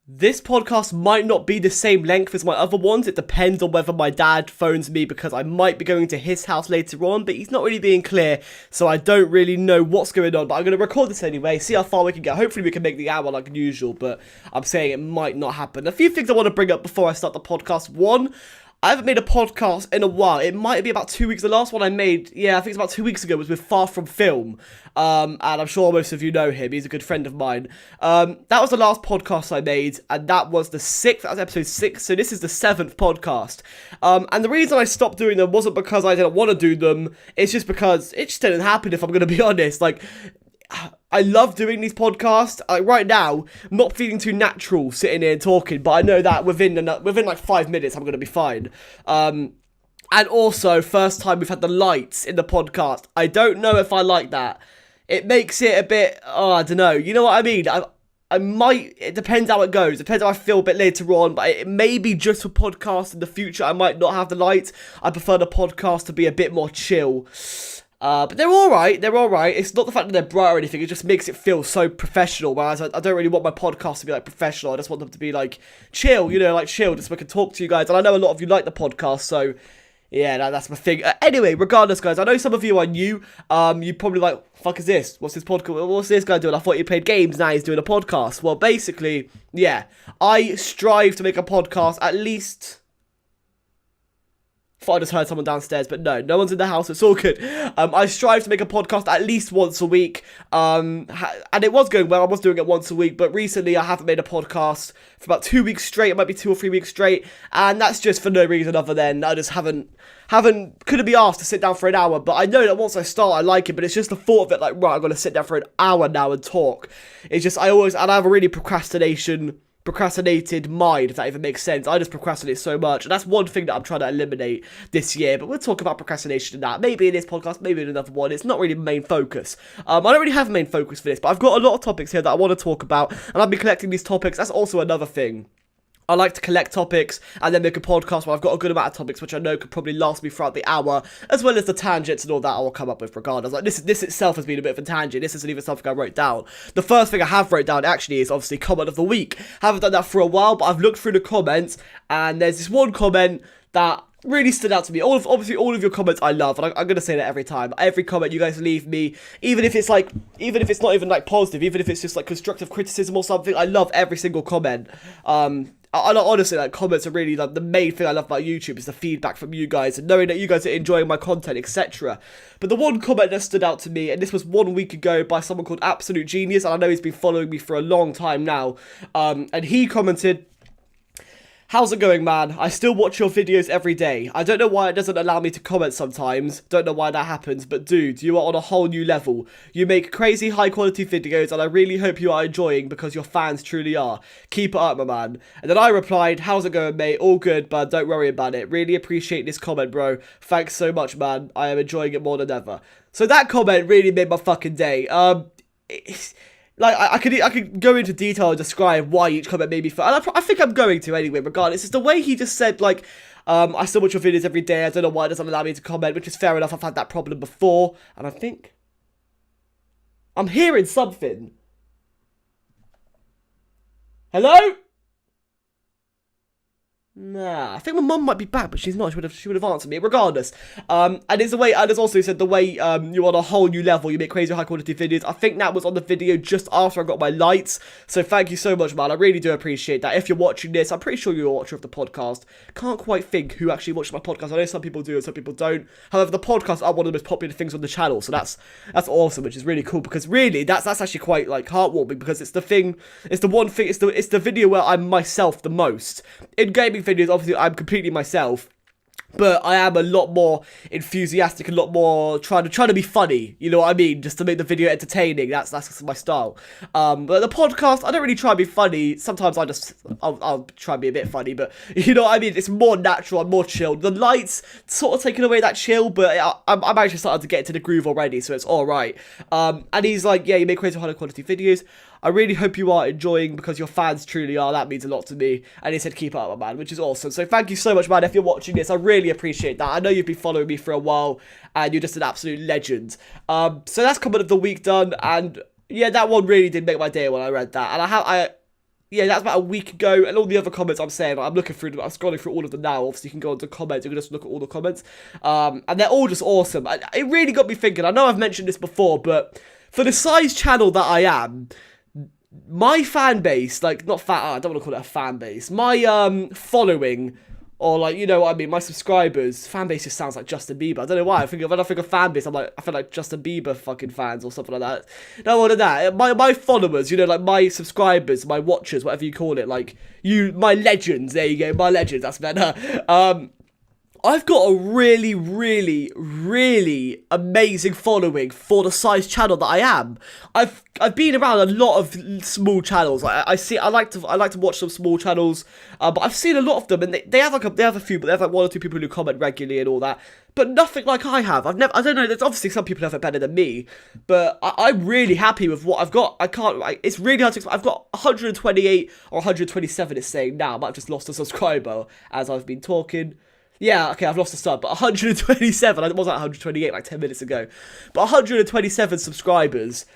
This podcast might not be the same length as my other ones. It depends on whether my dad phones me, because I might be going to his house later on, but he's not really being clear, so I don't really know what's going on. But I'm going to record this anyway, see how far we can get. Hopefully we can make the hour like usual, but I'm saying it might not happen. A few things I want to bring up before I start the podcast. One, I haven't made a podcast in a while. It might be about 2 weeks. The last one I made, I think it's about 2 weeks ago, was with Far From Film. And I'm sure most of you know him. He's a good friend of mine. That was the last podcast I made, and that was the 6th. That was episode 6, so this is the 7th podcast. And the reason I stopped doing them wasn't because I didn't want to do them. It's just because it just didn't happen, if I'm going to be honest. Like, I love doing these podcasts. Right now, I'm not feeling too natural sitting here and talking, but I know that within like 5 minutes, I'm going to be fine. And also, first time we've had the lights in the podcast. I don't know if I like that. It makes it a bit, I don't know. You know what I mean? I might, it depends how it goes. It depends how I feel a bit later on, but it may be just for podcasts in the future. I might not have the lights. I prefer the podcast to be a bit more chill. But they're alright, It's not the fact that they're bright or anything, it just makes it feel so professional, whereas I don't really want my podcast to be like professional. I just want them to be like chill, chill, just so I can talk to you guys. And I know a lot of you like the podcast, so yeah, that's my thing. Anyway, regardless, guys, I know some of you are new. You probably like, fuck is this? What's this podcast? What's this guy doing? I thought he played games, now he's doing a podcast. Well, basically, yeah, I strive to make a podcast at least. Thought I just heard someone downstairs, but no one's in the house, it's all good. I strive to make a podcast at least once a week, and it was going well. I was doing it once a week, but recently I haven't made a podcast for about 2 weeks straight. It might be 2 or 3 weeks straight, and that's just for no reason other than I just couldn't be asked to sit down for an hour. But I know that once I start, I like it, but it's just the thought of it, like, right, I'm gonna sit down for an hour now and talk. It's just, I have a really procrastinated mind, if that even makes sense. I just procrastinate so much, and that's one thing that I'm trying to eliminate this year. But we'll talk about procrastination and that, maybe in this podcast, maybe in another one. It's not really the main focus. I don't really have a main focus for this, but I've got a lot of topics here that I want to talk about, and I'll be collecting these topics. That's also another thing. I like to collect topics and then make a podcast where I've got a good amount of topics which I know could probably last me throughout the hour, as well as the tangents and all that I will come up with regardless. Like, this itself has been a bit of a tangent. This isn't even something I wrote down. The first thing I have wrote down actually is obviously comment of the week. Haven't done that for a while, but I've looked through the comments and there's this one comment that really stood out to me. Obviously all of your comments I love, and I'm gonna say that every time. Every comment you guys leave me, even if it's not even like positive, even if it's just like constructive criticism or something, I love every single comment. Honestly, like, comments are really like the main thing I love about YouTube, is the feedback from you guys and knowing that you guys are enjoying my content, etc. But the one comment that stood out to me, and this was 1 week ago by someone called Absolute Genius, and I know he's been following me for a long time now, and he commented, "How's it going, man? I still watch your videos every day. I don't know why it doesn't allow me to comment sometimes. Don't know why that happens, but dude, you are on a whole new level. You make crazy high quality videos, and I really hope you are enjoying, because your fans truly are. Keep it up, my man." And then I replied, "How's it going, mate? All good, but don't worry about it. Really appreciate this comment, bro. Thanks so much, man. I am enjoying it more than ever." So that comment really made my fucking day. Like, I could go into detail and describe why each comment made me feel, and I think I'm going to anyway, regardless. It's the way he just said, like, I still watch your videos every day, I don't know why it doesn't allow me to comment, which is fair enough. I've had that problem before, and I think I'm hearing something. Hello? Nah, I think my mum might be back, but she's not. She would have answered me regardless. And it's the way, and it's also said the way you're on a whole new level. You make crazy high quality videos. I think that was on the video just after I got my lights. So thank you so much, man. I really do appreciate that. If you're watching this, I'm pretty sure you're a watcher of the podcast. Can't quite think who actually watches my podcast. I know some people do and some people don't. However, the podcasts are one of the most popular things on the channel, so that's awesome, which is really cool, because really that's actually quite like heartwarming, because it's the video where I'm myself the most. In gaming videos, obviously I'm completely myself, but I am a lot more enthusiastic, a lot more trying to be funny, you know what I mean, just to make the video entertaining. That's my style. But the podcast, I don't really try to be funny. Sometimes I'll try to be a bit funny, but you know what I mean, it's more natural and more chilled. The lights sort of taking away that chill, but I'm actually starting to get into the groove already, so it's alright. And he's like, yeah, you make crazy high quality videos. I really hope you are enjoying, because your fans truly are. That means a lot to me. And he said, keep it up, my man, which is awesome. So thank you so much, man, if you're watching this. I really appreciate that. I know you've been following me for a while, and you're just an absolute legend. So that's comment of the week done. And yeah, that one really did make my day when I read that. And yeah, that's about a week ago, and all the other comments I'm saying, I'm looking through them, I'm scrolling through all of them now. Obviously, you can go into comments, you can just look at all the comments, and they're all just awesome. It really got me thinking. I know I've mentioned this before, but for the size channel that I am, my fan base, like, not fan, I don't want to call it a fan base, my following, or like, you know what I mean, my subscribers, fan base just sounds like Justin Bieber. I don't know why. When I think of fan base, I feel like Justin Bieber fucking fans or something like that. No more than that. My followers, you know, like my subscribers, my watchers, whatever you call it, like my legends. There you go, my legends. That's better. I've got a really, really, really amazing following for the size channel that I am. I've been around a lot of small channels. I like to watch some small channels, but I've seen a lot of them, and they have a few, but they have like one or two people who comment regularly and all that. But nothing like I have. I don't know. There's obviously some people have it better than me, but I'm really happy with what I've got. It's really hard to explain. I've got 128 or 127. It's saying now. I might have just lost a subscriber as I've been talking. Yeah, okay, I've lost a sub, but 127, I was at 128 like 10 minutes ago, but 127 subscribers,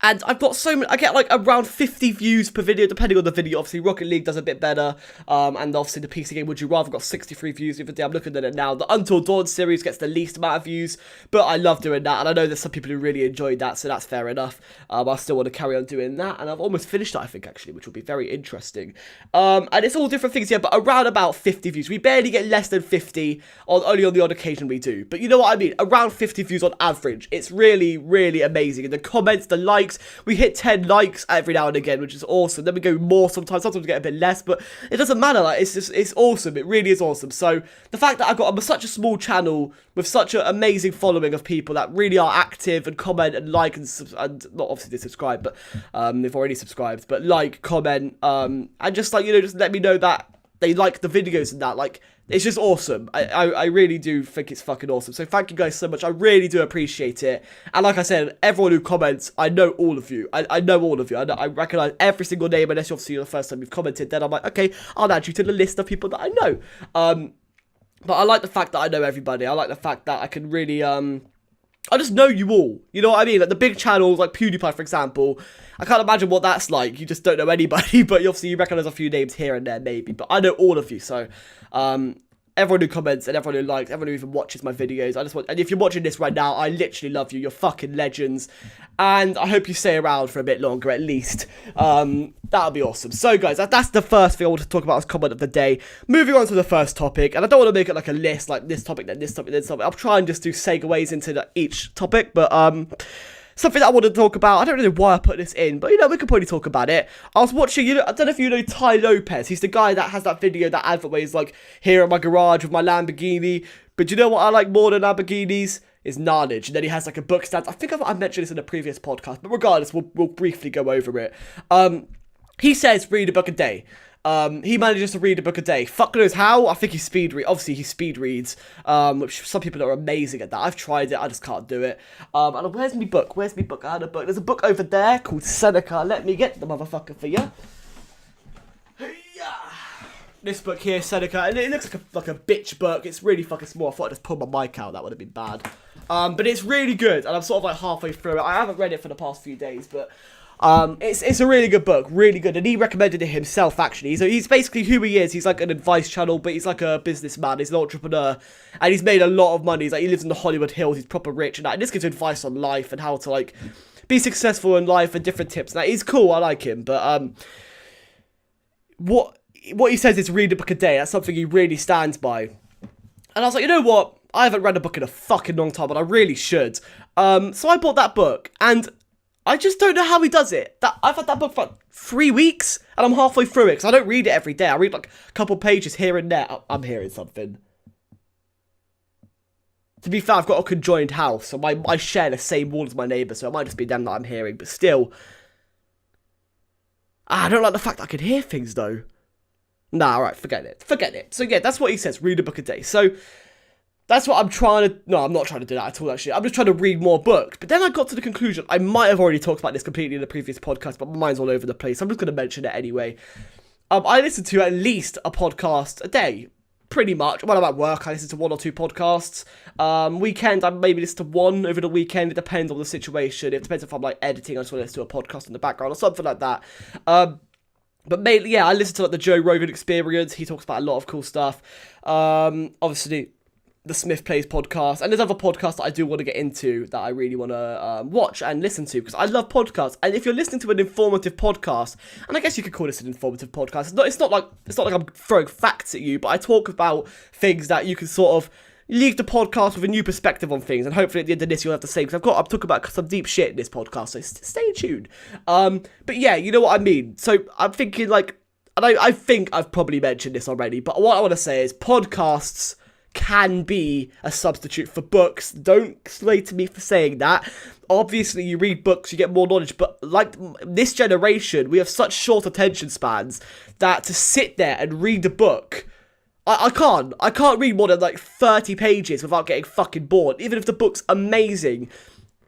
and I've got so many, I get like around 50 views per video, depending on the video. Obviously, Rocket League does a bit better, and obviously the PC game Would You Rather got 63 views the other day. I'm looking at it now. The Until Dawn series gets the least amount of views, but I love doing that, and I know there's some people who really enjoyed that, so that's fair enough. I still want to carry on doing that, and I've almost finished it, I think, actually, which will be very interesting. And it's all different things here, but around about 50 views. We barely get less than 50, only on the odd occasion we do, but you know what I mean? Around 50 views on average. It's really, really amazing, and the comments, the likes, we hit 10 likes every now and again, which is awesome. Then we go more sometimes we get a bit less, but it doesn't matter. Like, it's awesome. It really is awesome. So the fact that I'm such a small channel with such an amazing following of people that really are active and comment and like and not obviously they subscribe, but they've already subscribed, but like, comment, and just like, you know, just let me know that they like the videos and that, like, it's just awesome. I really do think it's fucking awesome. So thank you guys so much. I really do appreciate it. And like I said, everyone who comments, I know all of you. I know all of you. I recognize every single name, unless you're obviously the first time you've commented. Then I'm like, okay, I'll add you to the list of people that I know. But I like the fact that I know everybody. I like the fact that I can really, I just know you all. You know what I mean? Like the big channels, like PewDiePie, for example. I can't imagine what that's like. You just don't know anybody, but obviously you recognize a few names here and there, maybe. But I know all of you, so everyone who comments and everyone who likes, everyone who even watches my videos, and if you're watching this right now, I literally love you. You're fucking legends, and I hope you stay around for a bit longer at least. That'll be awesome. So guys, that's the first thing I want to talk about as comment of the day. Moving on to the first topic, and I don't want to make it like a list, like this topic, then this topic, then this topic. I'll try and just do segues into each topic, but something that I want to talk about. I don't know why I put this in, but you know, we could probably talk about it. I was watching, you know, I don't know if you know Ty Lopez. He's the guy that has that video, that advert where he's like, here in my garage with my Lamborghini. But you know what I like more than Lamborghinis? Is knowledge. And then he has like a book stand. I think I mentioned this in a previous podcast, but regardless, we'll briefly go over it. He says read a book a day. He manages to read a book a day. Fuck knows how. I think he speed reads, which some people are amazing at that. I've tried it, I just can't do it. And where's my book? I had a book. There's a book over there called Seneca. Let me get the motherfucker for you. This book here, Seneca, and it looks like a bitch book. It's really fucking small. I thought I'd just pull my mic out. That would have been bad. But it's really good, and I'm sort of like halfway through it. I haven't read it for the past few days, but it's a really good book, really good, and he recommended it himself, actually. So he's basically who he is. He's like an advice channel, but he's like a businessman. He's an entrepreneur, and he's made a lot of money. He lives in the Hollywood Hills. He's proper rich, and that. And this gives advice on life and how to like be successful in life and different tips. Now he's cool. I like him, but what he says is read a book a day. That's something he really stands by. And I was like, you know what? I haven't read a book in a fucking long time, but I really should. So I bought that book, and I just don't know how he does it. I've had that book for 3 weeks, and I'm halfway through it, because I don't read it every day. I read like a couple pages here and there. I'm hearing something. To be fair, I've got a conjoined house, so I share the same wall as my neighbour, so it might just be them that I'm hearing, but still. I don't like the fact that I can hear things, though. Nah, alright, forget it. So yeah, that's what he says, read a book a day. So that's what I'm trying to... No, I'm not trying to do that at all, actually. I'm just trying to read more books. But then I got to the conclusion, I might have already talked about this completely in the previous podcast, but my mind's all over the place. I'm just going to mention it anyway. I listen to at least a podcast a day. pretty much. When I'm at work, I listen to 1 or 2 podcasts. Weekend, I maybe listen to 1 over the weekend. It depends on the situation. It depends if I'm like editing, I just want to listen to a podcast in the background or something like that. But mainly, yeah, I listen to like the Joe Rogan Experience. He talks about a lot of cool stuff. Obviously, the Smith Plays podcast, and there's other podcasts that I do want to get into that I really want to watch and listen to, because I love podcasts. And if you're listening to an informative podcast, and I guess you could call this an informative podcast, it's not like I'm throwing facts at you, but I talk about things that you can sort of leave the podcast with a new perspective on things, and hopefully at the end of this you'll have the same, because I'm talking about some deep shit in this podcast, so stay tuned. But yeah, you know what I mean. So I'm thinking like, and I think I've probably mentioned this already, but what I want to say is podcasts can be a substitute for books. Don't slay to me for saying that. Obviously, you read books, you get more knowledge, but like this generation, we have such short attention spans that to sit there and read a book, I can't read more than like 30 pages without getting fucking bored, even if the book's amazing.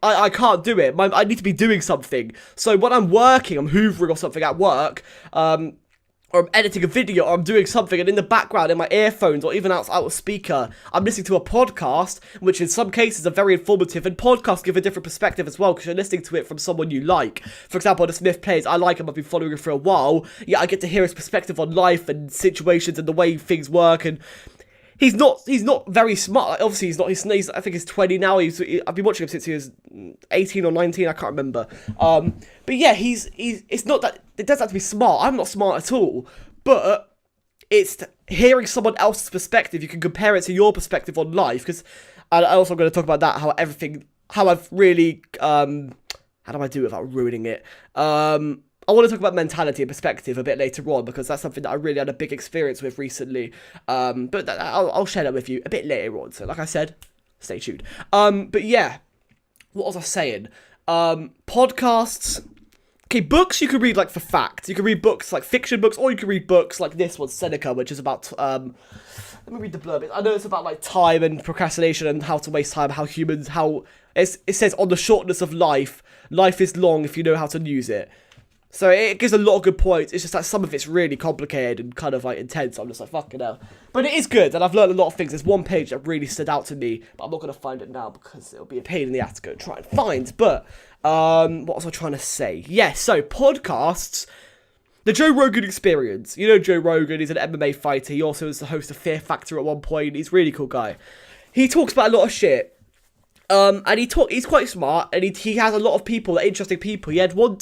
I can't do it. I need to be doing something. So when I'm working, I'm hoovering or something at work, or I'm editing a video, or I'm doing something, and in the background, in my earphones, or even out of speaker, I'm listening to a podcast, which in some cases are very informative, and podcasts give a different perspective as well, because you're listening to it from someone you like. For example, the Smith Plays, I like him, I've been following him for a while. Yeah, I get to hear his perspective on life and situations and the way things work, and he's not very smart. Like, obviously, he's I think he's 20 now. I've been watching him since he was 18 or 19. I can't remember. But yeah, it's not that it doesn't have to be smart. I'm not smart at all. But it's hearing someone else's perspective. You can compare it to your perspective on life. Because I also going to talk about that. How I've really how do I do it without ruining it? I want to talk about mentality and perspective a bit later on, because that's something that I really had a big experience with recently. But I'll share that with you a bit later on. So like I said, stay tuned. But yeah, what was I saying? Podcasts. Okay, books you can read like for facts. You can read books like fiction books, or you can read books like this one, Seneca, which is about let me read the blurb. I know it's about like time and procrastination and how to waste time, it says on the shortness of life is long if you know how to use it. So it gives a lot of good points. It's just that some of it's really complicated and kind of like intense. I'm just like, fucking hell. But it is good, and I've learned a lot of things. There's one page that really stood out to me, but I'm not going to find it now because it'll be a pain in the ass to go and try and find. But what was I trying to say? Yeah, so podcasts. The Joe Rogan Experience. You know Joe Rogan, he's an MMA fighter. He also was the host of Fear Factor at one point. He's a really cool guy. He talks about a lot of shit. And he's quite smart, and he has a lot of people, interesting people. He had one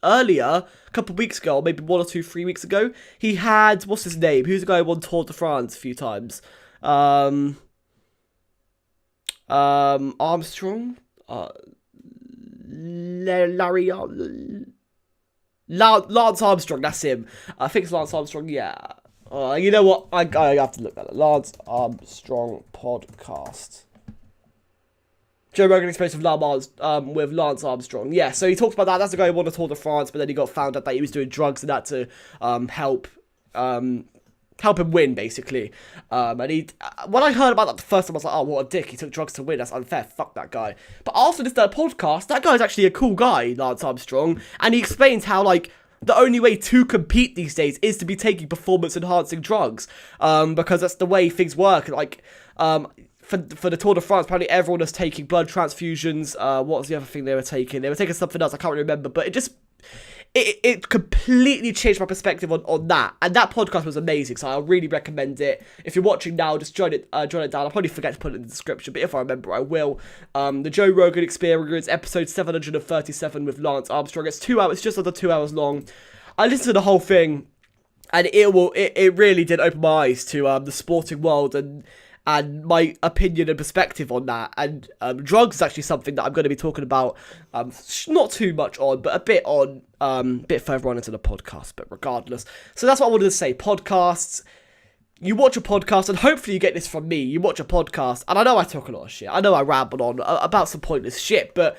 earlier, a couple of weeks ago, or maybe 1 or 2, 3 weeks ago, he had, what's his name? Who's the guy who won Tour de France a few times? Armstrong? Lance Armstrong, that's him. I think it's Lance Armstrong, yeah. You know what? I have to look at it. Lance Armstrong podcast. Joe Rogan Experience with Lance Armstrong. Yeah, so he talks about that. That's the guy who won the Tour de France, but then he got found out that he was doing drugs and that to help him win, basically. And when I heard about that the first time, I was like, oh, what a dick. He took drugs to win. That's unfair. Fuck that guy. But after this podcast, that guy's actually a cool guy, Lance Armstrong. And he explains how, like, the only way to compete these days is to be taking performance-enhancing drugs. Because that's the way things work. Like, for the Tour de France, apparently everyone was taking blood transfusions. What was the other thing they were taking? They were taking something else, I can't remember, but it completely changed my perspective on that. And that podcast was amazing, so I really recommend it. If you're watching now, just join it down. I'll probably forget to put it in the description, but if I remember, I will. The Joe Rogan Experience, episode 737 with Lance Armstrong. It's 2 hours, it's just under 2 hours long. I listened to the whole thing, and it really did open my eyes to the sporting world and my opinion and perspective on that. And drugs is actually something that I'm going to be talking about, not too much on, but a bit further on into the podcast, but regardless. So that's what I wanted to say. Podcasts. You watch a podcast, and hopefully you get this from me. You watch a podcast, and I know I talk a lot of shit. I know I ramble on about some pointless shit, but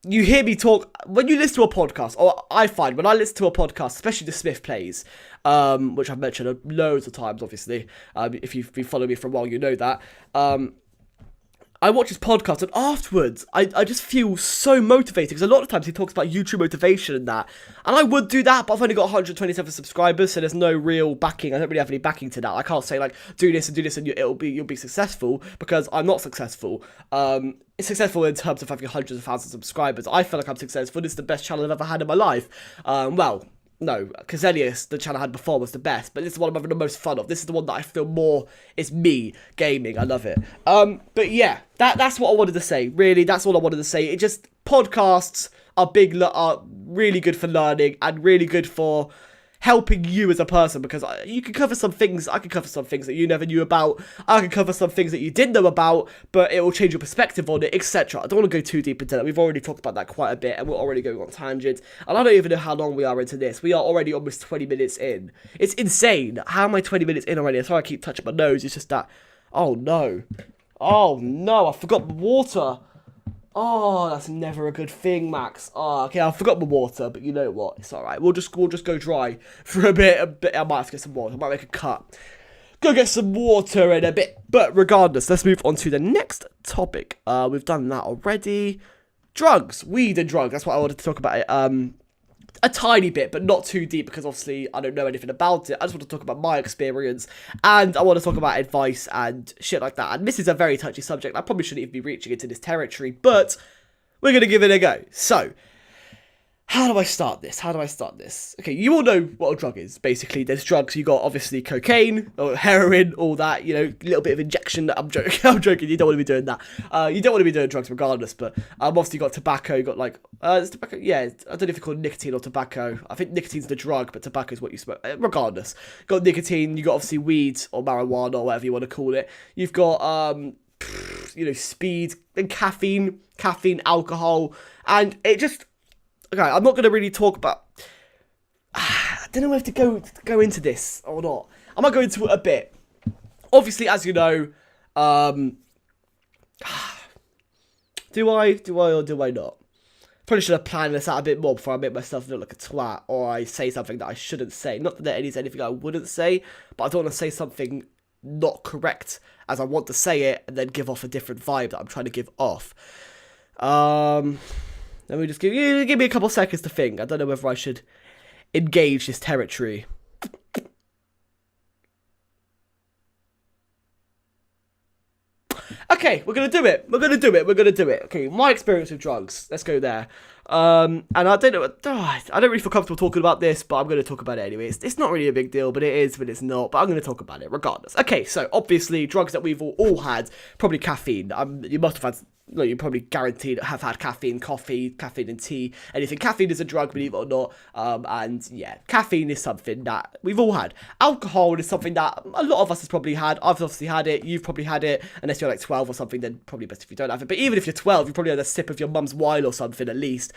you hear me talk, when you listen to a podcast, or I find when I listen to a podcast, especially the Smith Plays, which I've mentioned loads of times, obviously, if you've been following me for a while, you know that, I watch his podcast, and afterwards, I just feel so motivated, because a lot of times he talks about YouTube motivation and that, and I would do that, but I've only got 127 subscribers, so there's no real backing. I don't really have any backing to that. I can't say, like, do this, and you'll be successful, because I'm not successful. It's successful in terms of having hundreds of thousands of subscribers. I feel like I'm successful. This is the best channel I've ever had in my life. No, Kazalex, the channel I had before, was the best, but this is one I'm having the most fun of. This is the one that I feel more is me gaming. I love it. But yeah, that's what I wanted to say. Really, that's all I wanted to say. It just, podcasts are really good for learning, and really good for helping you as a person, because you can cover some things. I can cover some things that you never knew about. I can cover some things that you did know about, but it will change your perspective on it, etc. I don't want to go too deep into that. We've already talked about that quite a bit, and we're already going on tangents, and I don't even know how long we are into this. We are already almost 20 minutes in. It's insane. How am I 20 minutes in already? Sorry, I keep touching my nose. It's just that, oh no, I forgot the water. Oh, that's never a good thing, Max. Oh, okay, I forgot my water, but you know what? It's alright. We'll just go dry for a bit. I might have to get some water. I might make a cut. Go get some water in a bit. But regardless, let's move on to the next topic. We've done that already. Drugs. Weed and drugs. That's what I wanted to talk about. A tiny bit, but not too deep, because obviously I don't know anything about it. I just want to talk about my experience, and I want to talk about advice and shit like that. And this is a very touchy subject. I probably shouldn't even be reaching into this territory, but we're going to give it a go. So, how do I start this? Okay, you all know what a drug is. Basically, there's drugs. You got, obviously, cocaine, or heroin, all that, you know, a little bit of injection. I'm joking. You don't want to be doing that. You don't want to be doing drugs regardless, but obviously you got tobacco. You got, like, it's tobacco. Yeah, I don't know if you call it nicotine or tobacco. I think nicotine's the drug, but tobacco is what you smoke. Regardless, you got nicotine. You got, obviously, weed or marijuana or whatever you want to call it. You've got, you know, speed and caffeine, alcohol, and it just... Okay, I'm not going to really talk about... I don't know if to go into this or not. I might go into it a bit. Obviously, as you know, do I or do I not? Probably should have planned this out a bit more before I make myself look like a twat, or I say something that I shouldn't say. Not that there is anything I wouldn't say, but I don't want to say something not correct as I want to say it, and then give off a different vibe that I'm trying to give off. Let me just give me a couple seconds to think. I don't know whether I should engage this territory. Okay, we're gonna do it. Okay, my experience with drugs. Let's go there. And I don't know. I don't really feel comfortable talking about this, but I'm gonna talk about it anyway. It's not really a big deal, but it is, but it's not. But I'm gonna talk about it regardless. Okay, so obviously drugs that we've all had, probably caffeine. You must have had. No, you probably guaranteed have had caffeine, coffee, caffeine and tea, anything. Caffeine is a drug, believe it or not. And yeah, caffeine is something that we've all had. Alcohol is something that a lot of us has probably had. I've obviously had it. You've probably had it. Unless you're like 12 or something, then probably best if you don't have it. But even if you're 12, you probably had a sip of your mum's wine or something at least.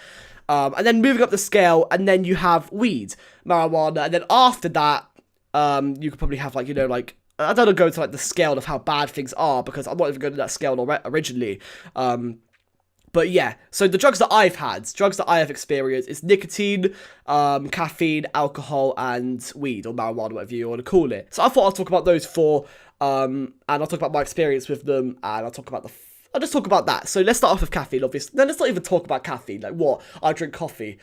And then moving up the scale, and then you have weed, marijuana, and then after that, you could probably have like, you know, like, I don't want to go into like the scale of how bad things are, because I'm not even going to that scale originally. But yeah, so the drugs that I have experienced is nicotine, caffeine, alcohol, and weed or marijuana, whatever you want to call it. So I thought I'll talk about those four, and I'll talk about my experience with them, and I'll just talk about that. So let's start off with caffeine, obviously. Then let's not even talk about caffeine. Like, what? I drink coffee.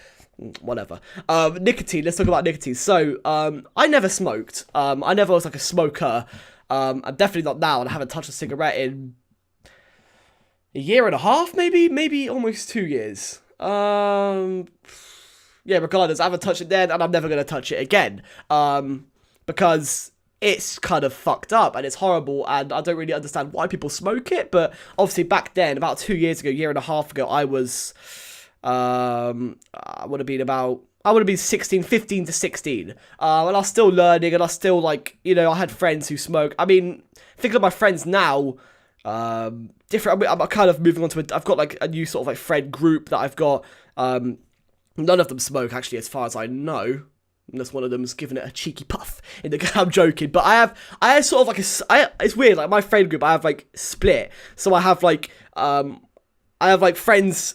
Whatever. Nicotine. Let's talk about nicotine. So, I never smoked. I never was like a smoker. I'm definitely not now, and I haven't touched a cigarette in a year and a half, maybe almost 2 years. Yeah, regardless, I haven't touched it then, and I'm never going to touch it again. Because it's kind of fucked up, and it's horrible, and I don't really understand why people smoke it, but obviously back then, about 2 years ago, year and a half ago, I was... I would have been 16, 15 to 16, and I was still learning, and I was still, like, you know, I had friends who smoke. I mean, thinking of my friends now, different, I'm kind of moving on to, I've got, like, a new sort of, like, friend group that I've got. None of them smoke, actually, as far as I know, unless one of them's giving it a cheeky puff in the, I'm joking, but I have sort of, like, it's weird, like, my friend group, I have, like, split, so I have, like, friends.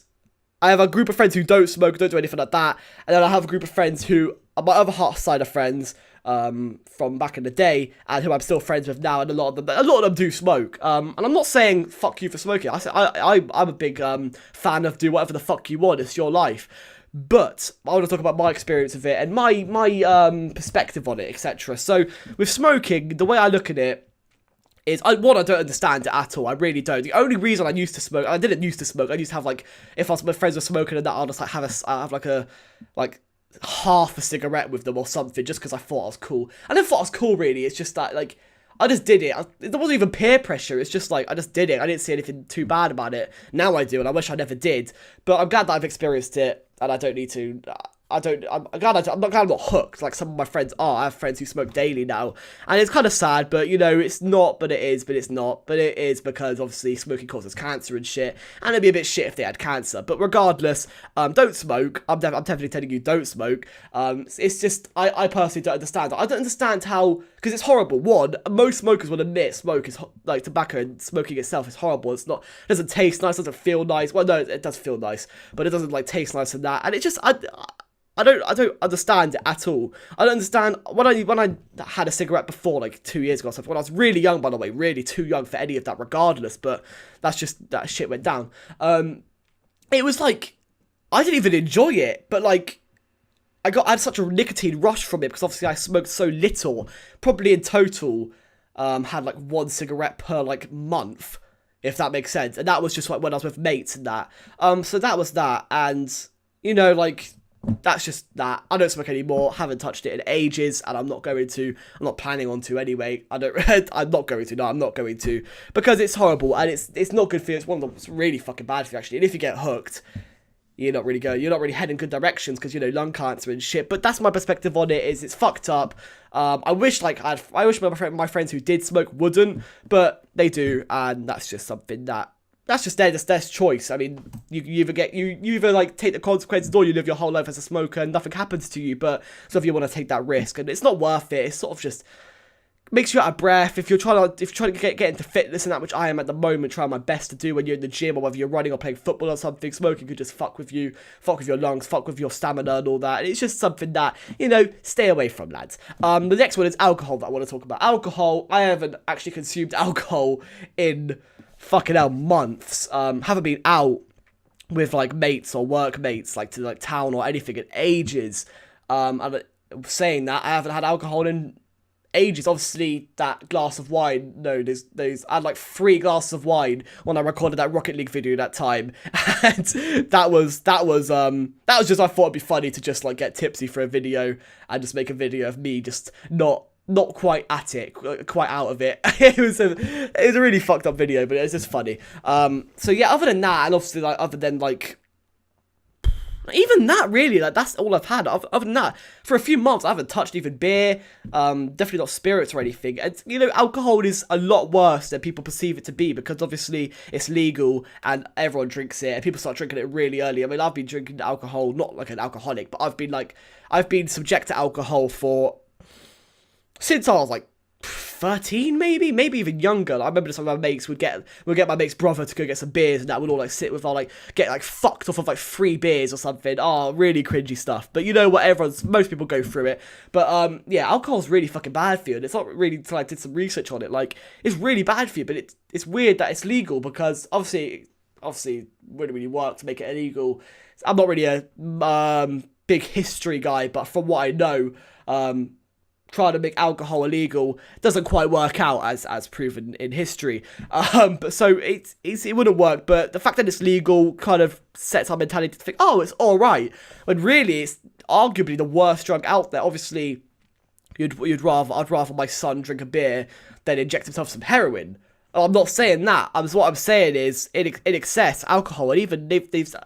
I have a group of friends who don't smoke, don't do anything like that, and then I have a group of friends who are my other half side of friends, from back in the day, and who I'm still friends with now, and a lot of them do smoke. And I'm not saying fuck you for smoking. I'm a big fan of do whatever the fuck you want. It's your life. But I want to talk about my experience of it and my perspective on it, etc. So with smoking, the way I look at it is, I don't understand it at all. I really don't. The only reason I used to smoke, I didn't used to smoke. I used to have like, if my friends were smoking and that, I'll just like have like half a cigarette with them or something, just because I thought I was cool. I never thought I was cool, really. It's just that, like, I just did it. There wasn't even peer pressure. It's just like, I just did it. I didn't see anything too bad about it. Now I do, and I wish I never did. But I'm glad that I've experienced it, and I don't need to. I'm glad I'm not hooked like some of my friends are. I have friends who smoke daily now, and it's kind of sad, but you know, it's not, but it is, but it's not, but it is, because obviously smoking causes cancer and shit, and it'd be a bit shit if they had cancer. But regardless, don't smoke. I'm definitely telling you, don't smoke. It's just, I personally don't understand. I don't understand how, because it's horrible. One, most smokers will admit smoke is like tobacco, and smoking itself is horrible. It doesn't taste nice, doesn't feel nice. Well, no, it does feel nice, but it doesn't like taste nice and that. And it just, I don't understand it at all. I don't understand when I had a cigarette before, like 2 years ago or something, when I was really young, by the way, really too young for any of that, regardless, but that's just, that shit went down. It was like, I didn't even enjoy it, but like, I had such a nicotine rush from it, because obviously I smoked so little, probably in total, had like 1 cigarette per like month, if that makes sense, and that was just like when I was with mates and that. So that was that, and, you know, like, that's just that. I don't smoke anymore, haven't touched it in ages, and I'm not planning on to anyway. I'm not going to, because it's horrible, and it's not good for you. It's one of them's really fucking bad for you, actually, and if you get hooked, you're not really heading good directions, because, you know, lung cancer and shit. But that's my perspective on it, is it's fucked up. I wish my friends who did smoke wouldn't, but they do, and that's just something that's just their choice. I mean, you either like take the consequences, or you live your whole life as a smoker and nothing happens to you. But so if you want to take that risk, and it's not worth it, it's sort of just makes you out of breath. If you're trying to get into fitness and that, which I am at the moment, trying my best to do when you're in the gym, or whether you're running or playing football or something, smoking could just fuck with you, fuck with your lungs, fuck with your stamina and all that. And it's just something that, you know, stay away from, lads. The next one is alcohol that I want to talk about. Alcohol, I haven't actually consumed alcohol in fucking hell months. Haven't been out with like mates or workmates, like to like town or anything in ages. And saying that, I haven't had alcohol in ages. Obviously, that glass of wine, no, there's I had like 3 glasses of wine when I recorded that Rocket League video that time, and that was just, I thought it'd be funny to just like get tipsy for a video and just make a video of me just not quite at it, quite out of it. It was a really fucked up video, but it was just funny. So yeah, other than that, and obviously like other than like even that, really, like that's all I've had. Other than that, for a few months I haven't touched even beer, definitely not spirits or anything. And you know, alcohol is a lot worse than people perceive it to be, because obviously it's legal and everyone drinks it, and people start drinking it really early. I mean, I've been drinking alcohol, not like an alcoholic, but I've been subject to alcohol since I was like 13, maybe even younger. I remember some of my mates would get my mate's brother to go get some beers, and that would all like sit with, like get like fucked off of like 3 beers or something. Oh, really cringy stuff. But you know what, most people go through it. But yeah, alcohol's really fucking bad for you, and it's not really until I did some research on it. Like, it's really bad for you, but it's weird that it's legal, because obviously wouldn't really work to make it illegal. I'm not really a big history guy, but from what I know, trying to make alcohol illegal doesn't quite work out as proven in history. But so it wouldn't work. But the fact that it's legal kind of sets our mentality to think, oh, it's all right, when really it's arguably the worst drug out there. Obviously, I'd rather my son drink a beer than inject himself some heroin. I'm not saying that. What I'm saying is, in excess, alcohol, and even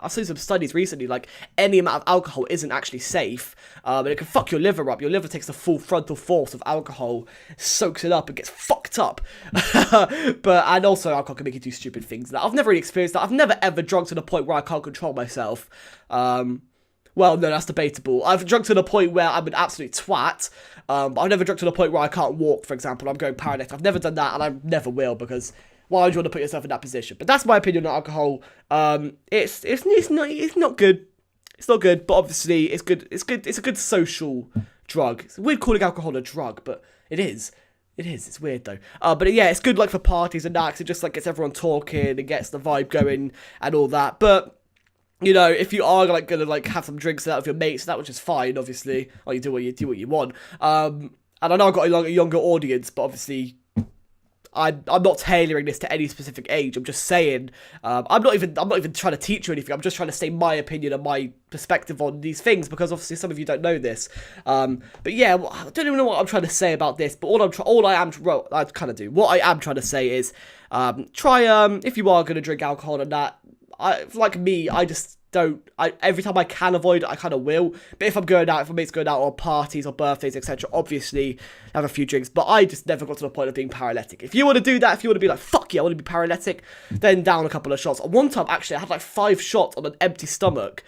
I've seen some studies recently, like, any amount of alcohol isn't actually safe, and it can fuck your liver up. Your liver takes the full frontal force of alcohol, soaks it up, and gets fucked up. And also, alcohol can make you do stupid things. I've never really experienced that. I've never ever drunk to the point where I can't control myself. Well, no, that's debatable. I've drunk to the point where I'm an absolute twat, but I've never drunk to the point where I can't walk, for example. I'm going paralytic. I've never done that, and I never will, because why would you want to put yourself in that position? But that's my opinion on alcohol. It's not good. It's not good, but obviously it's good. It's good. It's a good social drug. It's weird calling alcohol a drug, but it is. It is. It's weird though. But yeah, it's good like for parties and that, 'cause it just like gets everyone talking and gets the vibe going and all that. But you know, if you are like gonna like have some drinks out with your mates, that was just fine. Obviously, or you do what you want. And I know I've got a younger audience, but obviously, I'm not tailoring this to any specific age. I'm just saying, I'm not even trying to teach you anything. I'm just trying to say my opinion and my perspective on these things, because obviously some of you don't know this. But yeah, I don't even know what I'm trying to say about this. But what I am trying to say is, try if you are gonna drink alcohol and that. Like me, I just don't. Every time I can avoid it, I kind of will. But if I'm going out, if my mate's going out, or parties or birthdays, etc., obviously have a few drinks. But I just never got to the point of being paralytic. If you want to do that, if you want to be like, fuck yeah, I want to be paralytic, then down a couple of shots. One time, actually, I had like 5 shots on an empty stomach,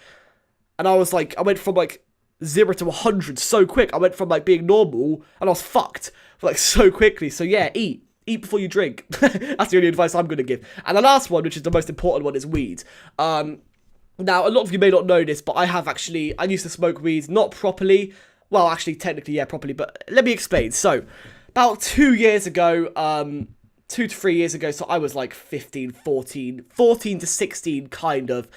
and I was like, I went from like 0 to 100 so quick. I went from like being normal, and I was fucked like so quickly. So yeah, eat before you drink. That's the only advice I'm going to give. And the last one, which is the most important one, is weed. Now, a lot of you may not know this, but I used to smoke weed, not properly. Well, actually, technically, yeah, properly, but let me explain. So, about 2 years ago, 2 to 3 years ago, so I was like 15 to 16, kind of.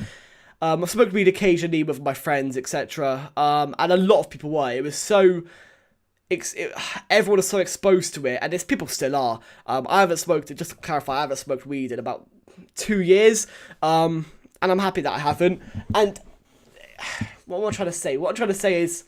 I smoked weed occasionally with my friends, etc. And a lot of people were. It was so... everyone is so exposed to it, and there's people still are. I haven't smoked it, just to clarify, I haven't smoked weed in about 2 years, and I'm happy that I haven't. And what am I trying to say? What I'm trying to say is,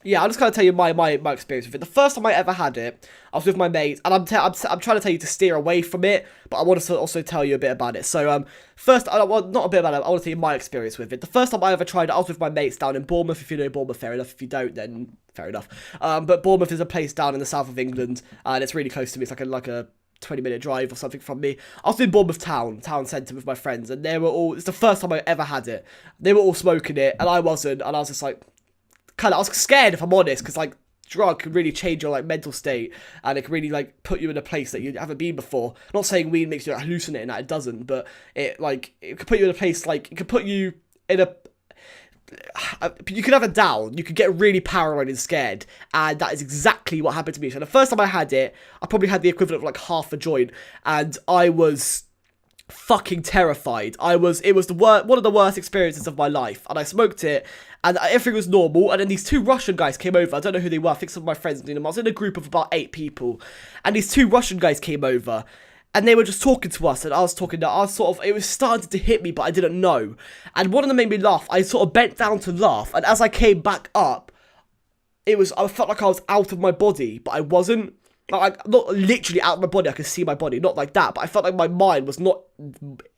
yeah, I'm just going to tell you my experience with it. The first time I ever had it, I was with my mates, and I'm trying to tell you to steer away from it, but I want to also tell you a bit about it. So, first, not a bit about it, I want to tell you my experience with it. The first time I ever tried it, I was with my mates down in Bournemouth. If you know Bournemouth, fair enough. If you don't, then fair enough. But Bournemouth is a place down in the south of England, and it's really close to me. It's like a 20-minute drive or something from me. I was in Bournemouth town centre with my friends, and it's the first time I ever had it. They were all smoking it, and I wasn't, and I was just like, I was scared, if I'm honest, because like drug can really change your like mental state, and it can really like put you in a place that you haven't been before. I'm not saying weed makes you like, hallucinate, and that it doesn't, but it could put you in a place, like it could put you in a... You could have a down, you could get really paranoid and scared, and that is exactly what happened to me. So the first time I had it, I probably had the equivalent of like half a joint, and I was fucking terrified. It was one of the worst experiences of my life, and I smoked it, and everything was normal, and then these 2 Russian guys came over. I don't know who they were, I think some of my friends knew them. I was in a group of about 8 people, and these 2 Russian guys came over, and they were just talking to us, and I was it was starting to hit me, but I didn't know, and one of them made me laugh. I sort of bent down to laugh, and as I came back up, I felt like I was out of my body, but I wasn't. Like, not literally out of my body, I could see my body, not like that, but I felt like my mind was not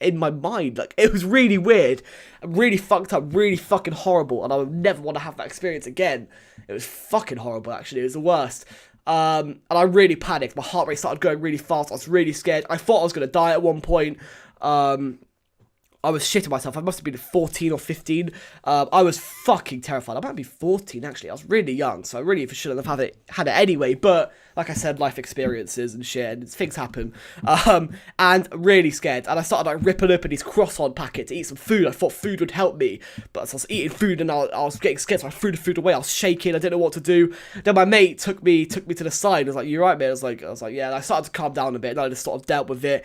in my mind. Like, it was really weird, really fucked up, really fucking horrible, and I would never want to have that experience again. It was fucking horrible, actually. It was the worst. And I really panicked. My heart rate started going really fast. I was really scared. I thought I was going to die at one point. I was shitting myself. I must have been 14 or 15. I was fucking terrified. I might be 14, actually. I was really young, so I really shouldn't have had it anyway. But, like I said, life experiences and shit, and things happen. And really scared. And I started, like, ripping open these croissant packets to eat some food. I thought food would help me. But as I was eating food, and I was getting scared, so I threw the food away. I was shaking. I didn't know what to do. Then my mate took me to the side. I was like, "You right, man?" I was like, "Yeah." And I started to calm down a bit, and I just sort of dealt with it.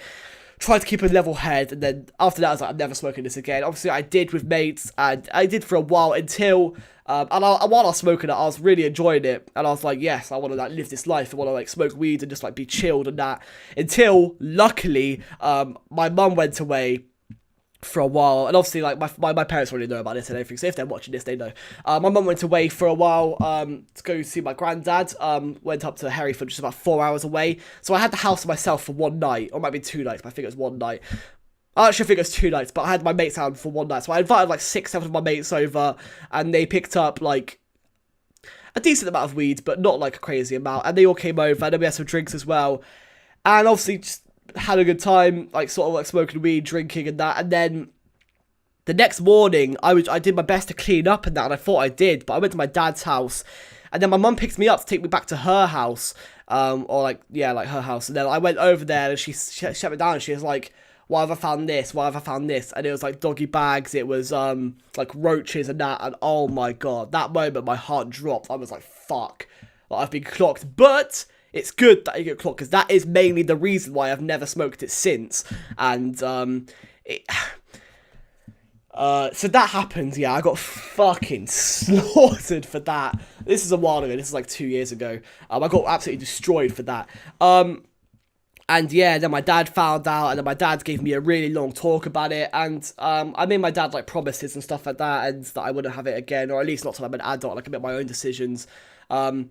Tried to keep a level head, and then after that I was like, I'm never smoking this again. Obviously I did with mates, and I did for a while until while I was smoking it, I was really enjoying it, and I was like, yes, I want to like live this life. I want to like smoke weed and just like be chilled and that, until luckily my mum went away for a while, and obviously like my parents already know about this and everything, so if they're watching this they know. My mum went away for a while to go see my granddad. Went up to Hereford, just about 4 hours away, so I had the house to myself for one night, or it might be 2 nights, but I think it was one night. I actually think it was 2 nights, but I had my mates out for one night, so I invited like 6-7 of my mates over, and they picked up like a decent amount of weed, but not like a crazy amount, and they all came over, and then we had some drinks as well, and obviously just had a good time, like sort of like smoking weed, drinking and that. And then the next morning I did my best to clean up and that, and I thought I did, but I went to my dad's house, and then my mum picked me up to take me back to her house, or like, yeah, like her house. And then I went over there, and she shut me down, and she was like, why have I found this? Why have I found this? And it was like doggy bags, it was like roaches and that, and oh my god, that moment my heart dropped. I was like, fuck, like, I've been clocked. But it's good that you get clocked, because that is mainly the reason why I've never smoked it since. And so that happened, yeah, I got fucking slaughtered for that. This is a while ago, this is like 2 years ago. I got absolutely destroyed for that. And yeah, then my dad found out, and then my dad gave me a really long talk about it, and I made my dad like promises and stuff like that, and that I wouldn't have it again, or at least not till I'm an adult, like I make my own decisions. And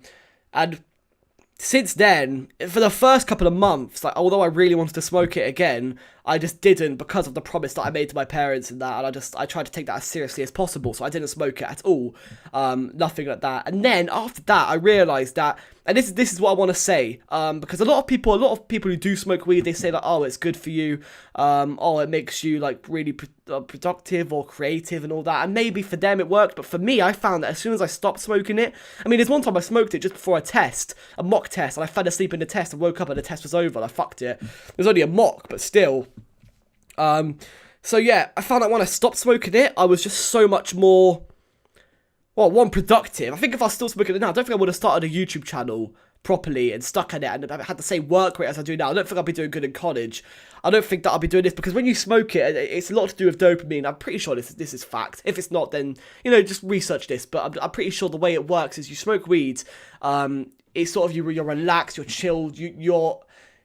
since then, for the first couple of months, like, although I really wanted to smoke it again, I just didn't, because of the promise that I made to my parents and that, and I tried to take that as seriously as possible, so I didn't smoke it at all, nothing like that. And then, after that, I realised that, and this is what I want to say, because a lot of people who do smoke weed, they say that, oh, it's good for you, oh, it makes you, like, really productive or creative and all that, and maybe for them it worked, but for me, I found that as soon as I stopped smoking it, I mean, there's one time I smoked it just before a mock test, and I fell asleep in the test and woke up and the test was over, and I fucked it. It was only a mock, but still. So yeah, I found that when I stopped smoking it, I was just so much more, well, one, productive. I think if I was still smoking it now, I don't think I would have started a YouTube channel properly and stuck at it and I had the same work rate as I do now. I don't think I'll be doing good in college. I don't think that I'll be doing this, because when you smoke it, it's a lot to do with dopamine. I'm pretty sure this is fact. If it's not, then, you know, just research this, but I'm pretty sure the way it works is you smoke weed, it's sort of you're relaxed, you're chilled,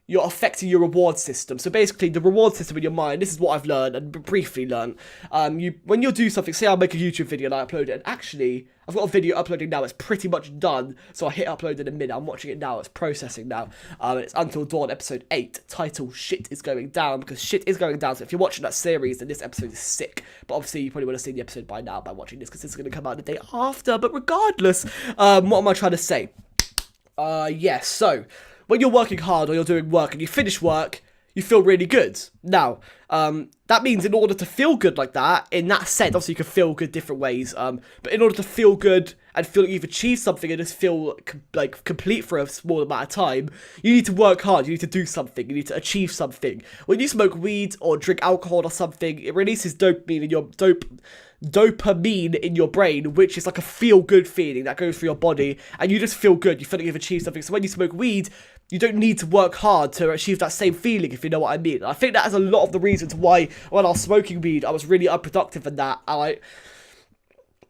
you're affecting your reward system. So basically, the reward system in your mind, this is what I've learned and briefly learned. When you do something, say I'll make a YouTube video and I upload it, and actually, I've got a video uploading now, it's pretty much done, so I hit upload in a minute, I'm watching it now, it's processing now, it's Until Dawn, episode 8, title, Shit is Going Down, because shit is going down, so if you're watching that series, then this episode is sick, but obviously you probably would have seen the episode by now by watching this, because this is going to come out the day after, but regardless, what am I trying to say? Yes, so, when you're working hard or you're doing work and you finish work, you feel really good. Now, that means in order to feel good like that, in that sense, obviously you can feel good different ways, but in order to feel good and feel like you've achieved something and just feel like complete for a small amount of time, you need to work hard, you need to do something, you need to achieve something. When you smoke weed or drink alcohol or something, it releases dopamine in your dopamine in your brain, which is like a feel-good feeling that goes through your body, and you just feel good, you feel like you've achieved something. So when you smoke weed, you don't need to work hard to achieve that same feeling, if you know what I mean. I think that is a lot of the reasons why when I was smoking weed, I was really unproductive in that. I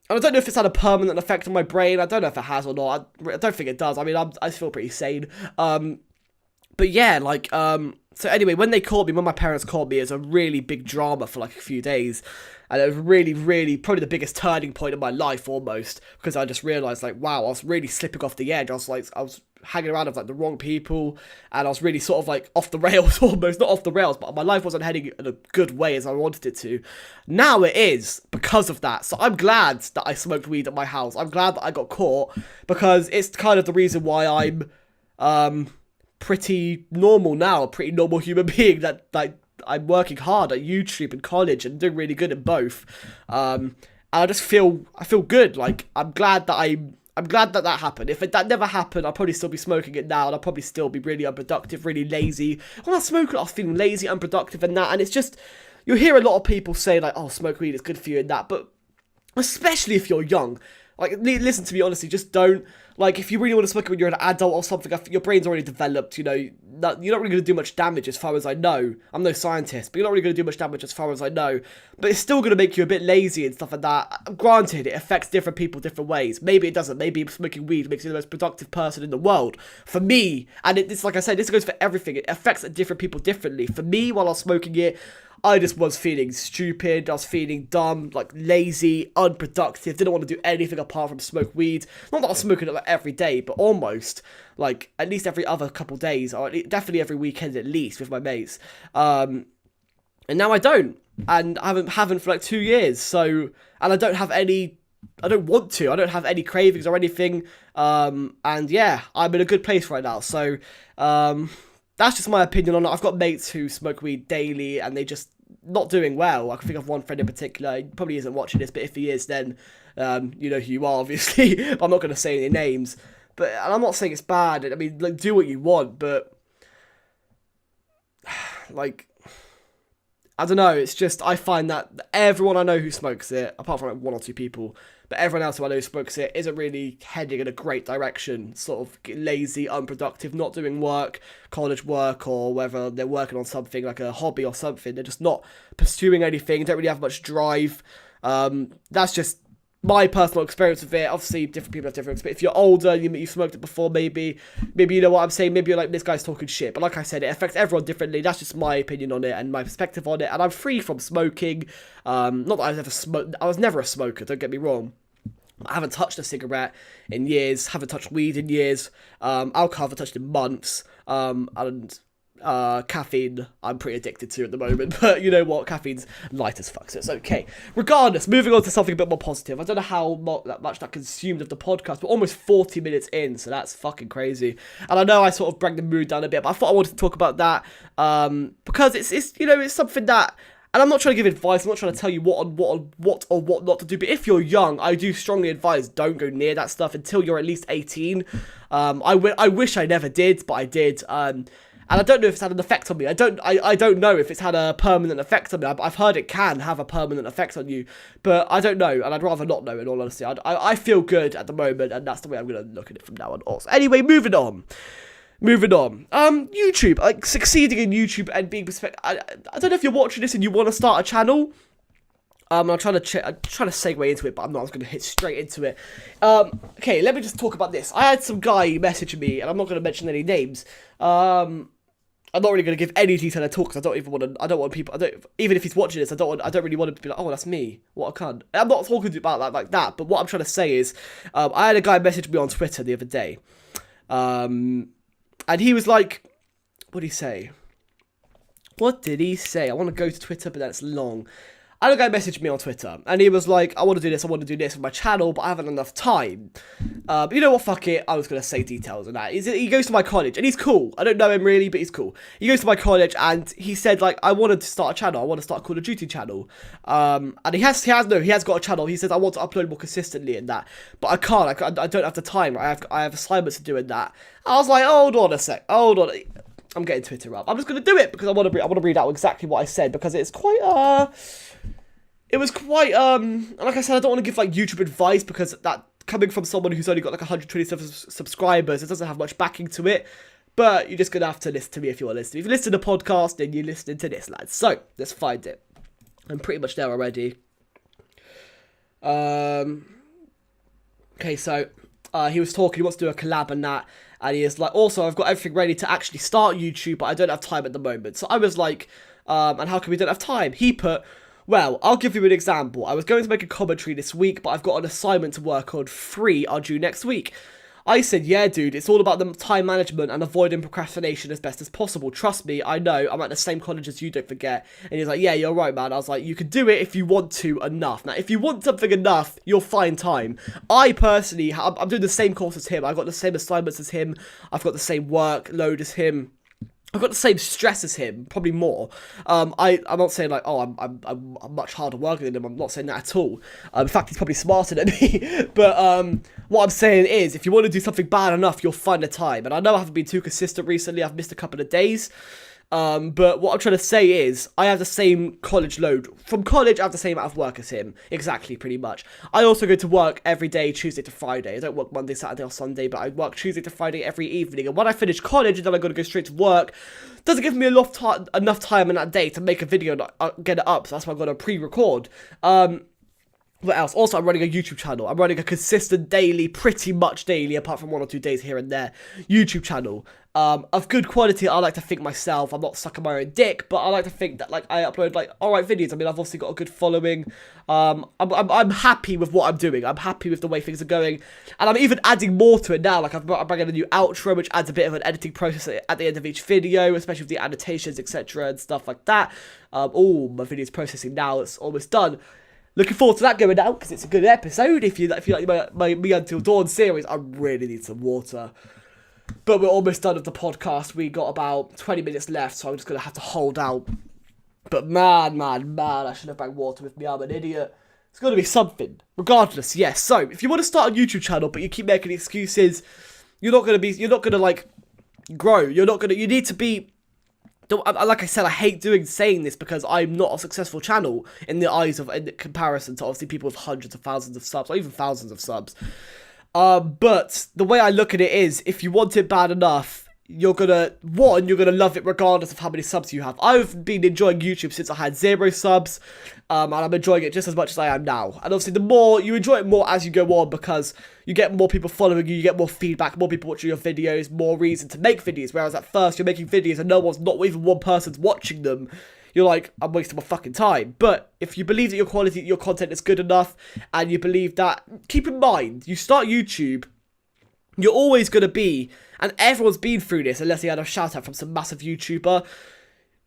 don't know if it's had a permanent effect on my brain. I don't know if it has or not. I don't think it does. I mean, I feel pretty sane. But yeah, like, so anyway, when my parents called me, it was a really big drama for like a few days. And it was really, really, probably the biggest turning point in my life almost. Because I just realised, like, wow, I was really slipping off the edge. I was hanging around with like the wrong people. And I was really sort of like off the rails almost. Not off the rails, but my life wasn't heading in a good way as I wanted it to. Now it is because of that. So I'm glad that I smoked weed at my house. I'm glad that I got caught. Because it's kind of the reason why I'm pretty normal now. A pretty normal human being that, like, I'm working hard at YouTube and college and doing really good in both. And I feel good. Like, I'm glad that happened. If that never happened, I'd probably still be smoking it now, and I'd probably still be really unproductive, really lazy. When I was smoking, I was feeling lazy, unproductive, and that. And it's just, you hear a lot of people say like, "Oh, smoke weed is good for you," and that. But especially if you're young, like, listen to me honestly. Just don't. Like, if you really want to smoke it when you're an adult or something, your brain's already developed, you know, you're not really going to do much damage as far as I know. I'm no scientist, but you're not really going to do much damage as far as I know. But it's still going to make you a bit lazy and stuff like that. Granted, it affects different people different ways. Maybe it doesn't. Maybe smoking weed makes you the most productive person in the world. For me, and it's like I said, this goes for everything. It affects different people differently. For me, while I was smoking it, I just was feeling stupid, I was feeling dumb, like lazy, unproductive, didn't want to do anything apart from smoke weed. Not that I was smoking it like every day, but almost, like, at least every other couple days, or definitely every weekend at least with my mates. And now I don't, and I haven't for like 2 years, so, and I don't want to, I don't have any cravings or anything, and yeah, I'm in a good place right now, so, that's just my opinion on it. I've got mates who smoke weed daily, and they just not doing well. I can think of one friend in particular. He probably isn't watching this, but if he is, then you know who you are, obviously. I'm not going to say any names, but and I'm not saying it's bad. I mean, like, do what you want, but like, I don't know, it's just, I find that everyone I know who smokes it, apart from like 1 or 2 people, but everyone else who I know who smokes it isn't really heading in a great direction, sort of lazy, unproductive, not doing work, college work, or whether they're working on something like a hobby or something, they're just not pursuing anything, don't really have much drive. That's just my personal experience with it. Obviously, different people have different experience. If you're older, you've smoked it before, maybe you know what I'm saying, maybe you're like, this guy's talking shit. But like I said, it affects everyone differently. That's just my opinion on it and my perspective on it. And I'm free from smoking. Not that I've ever smoked. I was never a smoker, don't get me wrong. I haven't touched a cigarette in years, haven't touched weed in years, alcohol I haven't touched in months, and caffeine I'm pretty addicted to at the moment, but you know what, caffeine's light as fuck, so it's okay. Regardless, moving on to something a bit more positive. I don't know how much that consumed of the podcast, but almost 40 minutes in, so that's fucking crazy. And I know I sort of bring the mood down a bit, but I thought I wanted to talk about that, because it's you know, it's something that, and I'm not trying to give advice, I'm not trying to tell you what or what not to do, but if you're young, I do strongly advise don't go near that stuff until you're at least 18. I wish I never did, but I did, and I don't know if it's had an effect on me. I don't know if it's had a permanent effect on me. I've heard it can have a permanent effect on you, but I don't know, and I'd rather not know, in all honesty. I feel good at the moment, and that's the way I'm going to look at it from now on also. Anyway, moving on. YouTube, like, succeeding in YouTube and being I don't know if you're watching this and you want to start a channel. I'm trying to segue into it, but I'm not. I was going to hit straight into it. Okay, let me just talk about this. I had some guy message me, and I'm not going to mention any names. I'm not really going to give any detail at all, because I don't want people, even if he's watching this, I don't really want him to be like, oh, that's me, what a cunt. I'm not talking about that like that, but what I'm trying to say is, I had a guy message me on Twitter the other day, and he was like, what did he say? I want to go to Twitter, but that's long. I had a guy message me on Twitter, and he was like, I want to do this with my channel, but I haven't enough time. But you know what, fuck it, I was going to say details on that. He goes to my college, and he's cool. I don't know him really, but he's cool. He goes to my college, and he said, like, I wanted to start a channel. I want to start a Call of Duty channel. And he has got a channel. He says, I want to upload more consistently in that. But I can't, I don't have the time. I have assignments to do in that. I was like, hold on a sec, hold on. I'm getting Twitter up. I'm just going to do it, because I want to read out exactly what I said, because it's quite, it was quite, like I said, I don't want to give, like, YouTube advice, because that, coming from someone who's only got, like, 127 subscribers, it doesn't have much backing to it, but you're just going to have to listen to me if you want to listen. If you listen to the podcast, then you're listening to this, lads. So, let's find it. I'm pretty much there already. Okay, so, he was talking, he wants to do a collab and that, and he is like, also, I've got everything ready to actually start YouTube, but I don't have time at the moment. So I was like, and how come we don't have time? He put, well, I'll give you an example. I was going to make a commentary this week, but I've got an assignment to work on. 3 are due next week. I said, yeah, dude, it's all about the time management and avoiding procrastination as best as possible. Trust me, I know, I'm at the same college as you, don't forget. And he's like, yeah, you're right, man. I was like, you can do it if you want to enough. Now, if you want something enough, you'll find time. I personally, I'm doing the same course as him. I've got the same assignments as him. I've got the same workload as him. I've got the same stress as him, probably more. I'm not saying like, oh, I'm much harder working than him. I'm not saying that at all. In fact, he's probably smarter than me. But what I'm saying is, if you want to do something bad enough, you'll find the time. And I know I haven't been too consistent recently. I've missed a couple of days. But what I'm trying to say is, I have the same college load. From college, I have the same amount of work as him. Exactly, pretty much. I also go to work every day, Tuesday to Friday. I don't work Monday, Saturday, or Sunday, but I work Tuesday to Friday every evening. And when I finish college, and then I'm going to go straight to work, doesn't give me enough time in that day to make a video and get it up. So that's why I'm going to pre-record. What else? Also, I'm running a YouTube channel. I'm running a consistent daily, pretty much daily, apart from 1 or 2 days here and there, YouTube channel. Of good quality, I like to think myself. I'm not sucking my own dick, but I like to think that, like, I upload, like, alright videos. I mean, I've obviously got a good following. I'm happy with what I'm doing. I'm happy with the way things are going. And I'm even adding more to it now. Like, I'm bringing a new outro, which adds a bit of an editing process at the end of each video, especially with the annotations, etc. and stuff like that. Oh, my video's processing now. It's almost done. Looking forward to that going out, because it's a good episode. If you like my Me Until Dawn series, I really need some water. But we're almost done with the podcast. We got about 20 minutes left, so I'm just going to have to hold out. But man, I should have brought water with me. I'm an idiot. It's going to be something. Regardless, yes. So, if you want to start a YouTube channel, but you keep making excuses, you're not going to, like, grow. You need to be like I said, I hate saying this because I'm not a successful channel in the eyes of, in comparison to obviously people with hundreds of thousands of subs, or even thousands of subs. But the way I look at it is, if you want it bad enough, you're gonna love it regardless of how many subs you have. I've been enjoying YouTube since I had 0 subs, and I'm enjoying it just as much as I am now. And obviously, the more you enjoy it more as you go on, because you get more people following you get more feedback, more people watching your videos, more reason to make videos. Whereas at first, you're making videos and not even one person's watching them. You're like, I'm wasting my fucking time. But if you believe that your content is good enough, and you believe that, keep in mind, you start YouTube, you're always going to be, and everyone's been through this, unless you had a shout out from some massive YouTuber,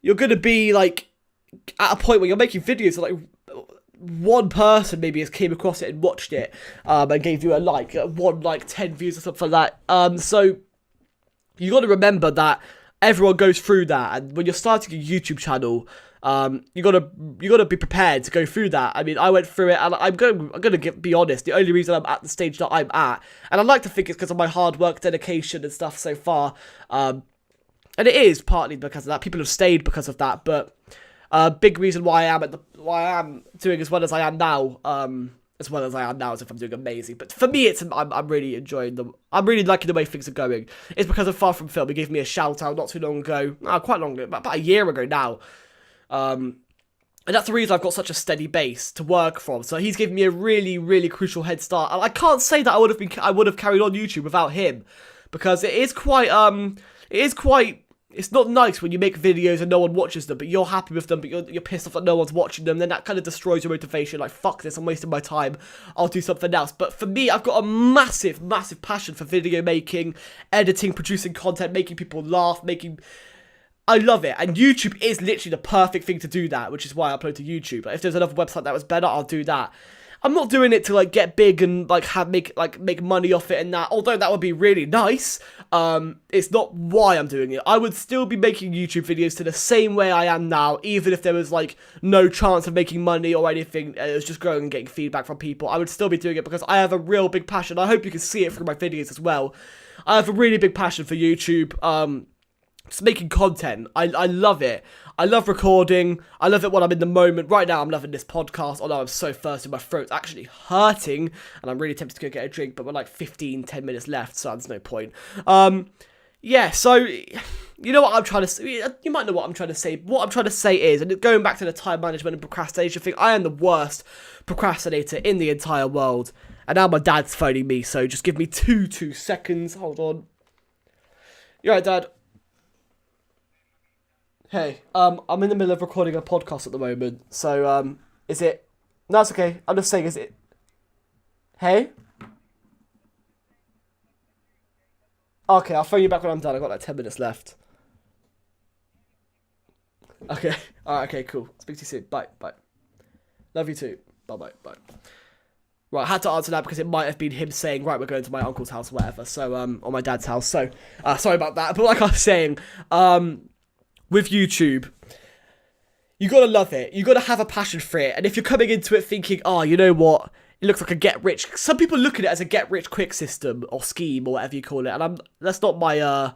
you're going to be, like, at a point where you're making videos, so, like, one person maybe has came across it and watched it, and gave you a like, 10 views or something like that. So, you got to remember that everyone goes through that, and when you're starting a YouTube channel, you gotta be prepared to go through that. I mean, I went through it, and I'm gonna be honest. The only reason I'm at the stage that I'm at, and I like to think it's because of my hard work, dedication, and stuff so far. And it is partly because of that. People have stayed because of that, but big reason why I am doing as well as I am now. As if I'm doing amazing. But for me, I'm really enjoying them. I'm really liking the way things are going. It's because of Far From Film. He gave me a shout out not too long ago. Quite long ago, about a year ago now. And that's the reason I've got such a steady base to work from. So he's given me a really, really crucial head start. And I can't say that I would have carried on YouTube without him, because it's not nice when you make videos and no one watches them, but you're happy with them, but you're pissed off that no one's watching them. Then that kind of destroys your motivation. Like, fuck this, I'm wasting my time. I'll do something else. But for me, I've got a massive, massive passion for video making, editing, producing content, making people laugh, I love it, and YouTube is literally the perfect thing to do that, which is why I upload to YouTube. Like, if there's another website that was better, I'll do that. I'm not doing it to, like, get big and, like, make money off it and that, although that would be really nice. It's not why I'm doing it. I would still be making YouTube videos to the same way I am now, even if there was, like, no chance of making money or anything. It was just growing and getting feedback from people. I would still be doing it because I have a real big passion. I hope you can see it through my videos as well. I have a really big passion for YouTube. Just making content. I love it. I love recording. I love it when I'm in the moment. Right now, I'm loving this podcast, although I'm so thirsty. My throat's actually hurting, and I'm really tempted to go get a drink, but we're like 10 minutes left, so there's no point. Yeah, so, you know what I'm trying to say? You might know what I'm trying to say. What I'm trying to say is, and going back to the time management and procrastination thing, I am the worst procrastinator in the entire world. And now my dad's phoning me, so just give me two seconds. Hold on. You alright, Dad? Hey, I'm in the middle of recording a podcast at the moment, so, is it... No, it's okay. I'm just saying, is it... Hey? Okay, I'll phone you back when I'm done. I've got like 10 minutes left. Okay. Alright, okay, cool. Speak to you soon. Bye. Love you too. Bye. Right, I had to answer that because it might have been him saying, right, we're going to my uncle's house or whatever, so, or my dad's house, so, sorry about that. But like I was saying, with YouTube, you gotta love it. You gotta have a passion for it. And if you're coming into it thinking, oh, you know what? It looks like a get-rich... Some people look at it as a get-rich-quick system or scheme or whatever you call it. And that's not my... Let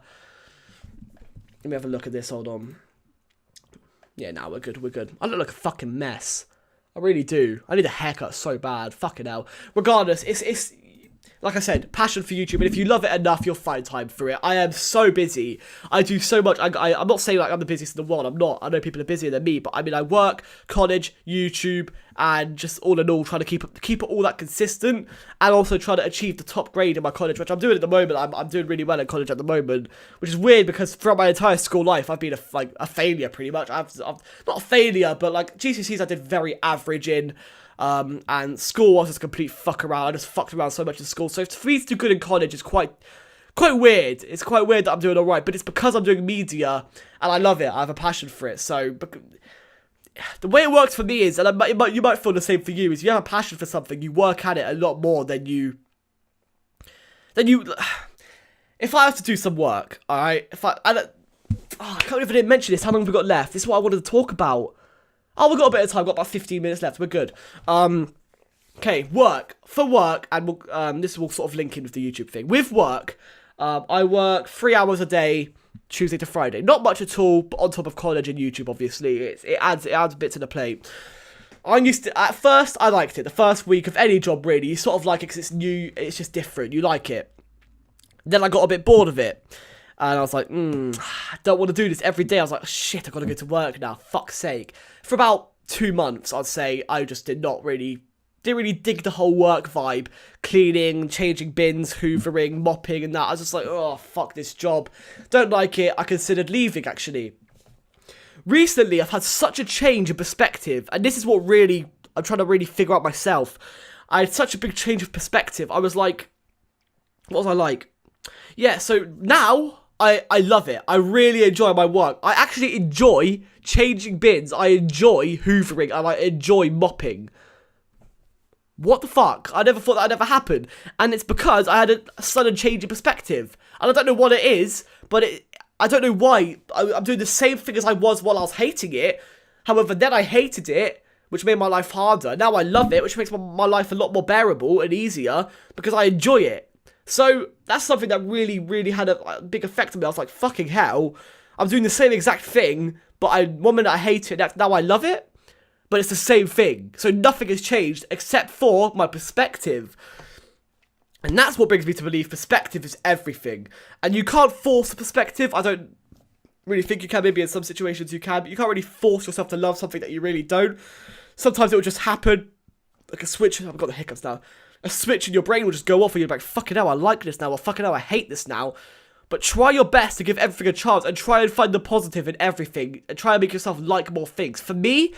me have a look at this. Hold on. Yeah, no, we're good. I look like a fucking mess. I really do. I need a haircut so bad. Fucking hell. Regardless, it's like I said, passion for YouTube, and if you love it enough, you'll find time for it. I am so busy. I do so much. I'm not saying like I'm the busiest in the world. I'm not. I know people are busier than me, but I mean, I work, college, YouTube, and just all in all, trying to keep it all that consistent, and also trying to achieve the top grade in my college, which I'm doing at the moment. I'm doing really well in college at the moment, which is weird because throughout my entire school life, I've been a failure pretty much. I've not a failure, but like GCSEs, I did very average in. And school was just a complete fuck around. I just fucked around so much in school. So for me to do good in college is quite weird. It's quite weird that I'm doing alright, but it's because I'm doing media and I love it. I have a passion for it. So the way it works for me is, and you might feel the same for you, is you have a passion for something, you work at it a lot more than you. If I have to do some work, alright. I can't believe I didn't mention this. How long have we got left? This is what I wanted to talk about. Oh, we've got a bit of time. We've got about 15 minutes left. We're good. Okay, work. For work, and we'll, this will sort of link in with the YouTube thing. With work, I work 3 hours a day, Tuesday to Friday. Not much at all, but on top of college and YouTube, obviously, it adds a bit to the plate. At first, I liked it. The first week of any job, really, you sort of like it because it's new, it's just different, you like it. Then I got a bit bored of it, and I was like, I don't want to do this every day. I was like, shit, I've got to go to work now, fuck's sake. For about 2 months, I'd say, I just didn't really dig the whole work vibe. Cleaning, changing bins, hoovering, mopping and that. I was just like, oh, fuck this job. Don't like it. I considered leaving, actually. Recently, I've had such a change in perspective. And this is what really, I'm trying to really figure out myself. I had such a big change of perspective. I was like, what was I like? Yeah, so now I love it. I really enjoy my work. I actually enjoy changing bins. I enjoy hoovering. And I enjoy mopping. What the fuck? I never thought that would ever happen. And it's because I had a sudden change in perspective. And I don't know what it is, but I don't know why. I'm doing the same thing as I was while I was hating it. However, then I hated it, which made my life harder. Now I love it, which makes my life a lot more bearable and easier because I enjoy it. So that's something that really, really had a big effect on me. I was like, fucking hell, I'm doing the same exact thing, but one minute I hate it, now I love it. But it's the same thing. So nothing has changed except for my perspective. And that's what brings me to believe perspective is everything. And you can't force a perspective. I don't really think you can. Maybe in some situations you can. But you can't really force yourself to love something that you really don't. Sometimes it will just happen. Like a switch. I've got the hiccups now. A switch in your brain will just go off and you're like, fucking hell, I like this now. Or fucking hell, I hate this now. But try your best to give everything a chance. And try and find the positive in everything. And try and make yourself like more things. For me,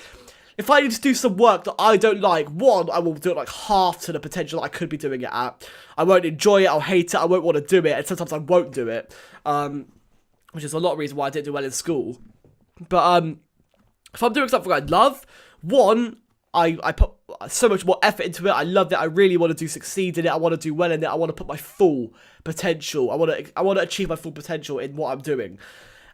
if I need to do some work that I don't like, one, I will do it like half to the potential I could be doing it at. I won't enjoy it, I'll hate it, I won't want to do it, and sometimes I won't do it. Which is a lot of reason why I didn't do well in school. But if I'm doing something I love, one, I put so much more effort into it, I love it, I really want to succeed in it, I want to do well in it, I want to put my full potential, I want to achieve my full potential in what I'm doing.